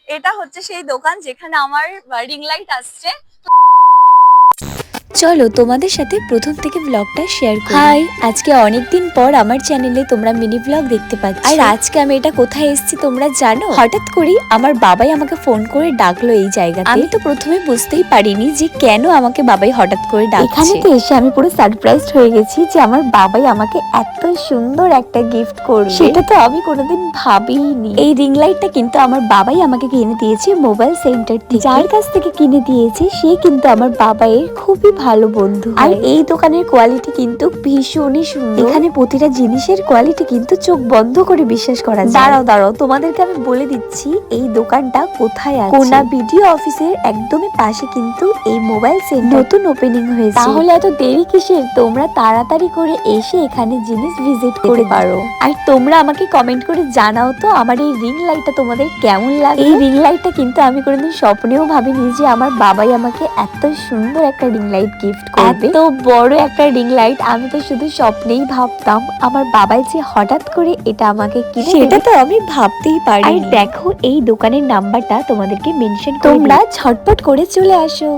এটা হচ্ছে সেই দোকান যেখানে আমার রিং লাইট আসছে। চলো তোমাদের সাথে প্রথম থেকে ব্লগটা শেয়ার করি। হাই, আজকে অনেকদিন পর আমার চ্যানেলে তোমরা মিনি ব্লগ দেখতে পাচ্ছ। আর আজকে আমি এটা কোথায় এসেছি তোমরা জানো? হঠাৎ করে আমার বাবাই আমাকে ফোন করে ডাকলো এই জায়গাতে। আমি তো প্রথমে বুঝতেই পারিনি যে কেন আমাকে বাবাই হঠাৎ করে ডাকছে। এখানে তো এসে আমি পুরো সারপ্রাইজড হয়ে গেছি যে আমার বাবাই আমাকে এত সুন্দর একটা গিফট করবে, সেটা তো আমি কোনোদিন ভাবিনি। এই রিং লাইটটা কিন্তু আমার বাবাই আমাকে কিনে দিয়েছে মোবাইল সেন্টার থেকে। যার কাছ থেকে কিনে দিয়েছে সে কিন্তু আমার বাবাইয়ের খুবই ভালো বন্ধু। আর এই দোকানের কোয়ালিটি কিন্তু ভীষণই সুন্দর। এখানে প্রতিটা জিনিসের কোয়ালিটি কিন্তু চোখ বন্ধ করে বিশ্বাস করা যায়। দাঁড়াও তোমাদেরকে আমি বলে দিচ্ছি এই দোকানটা কোথায় আছে। কোনা ভিডিও অফিসের একদমই পাশে কিন্তু এই মোবাইল সেন্টার নতুন ওপেনিং হয়েছে। তাহলে এত দেরি কিসের? তোমরা তাড়াতাড়ি করে এসে এখানে জিনিস ভিজিট করে পারো। আর তোমরা আমাকে কমেন্ট করে জানাও তো আমার এই রিং লাইটটা তোমাদের কেমন লাগে। এই রিং লাইটটা কিন্তু আমি কোনোদিন স্বপ্নেও ভাবিনি যে আমার বাবাই আমাকে এত সুন্দর একটা রিং লাইট গিফট করবে। এত বড় একটা রিং লাইট আমি তো শুধু স্বপ্নেই ভাবতাম। আমার বাবাই যে হঠাৎ করে এটা আমাকে কিনে সেটা তো আমি ভাবতেই পারি। আর দেখো এই দোকানের নাম্বারটা তোমাদেরকে মেনশন করে, তোমরা ঝটপট করে চলে আসো।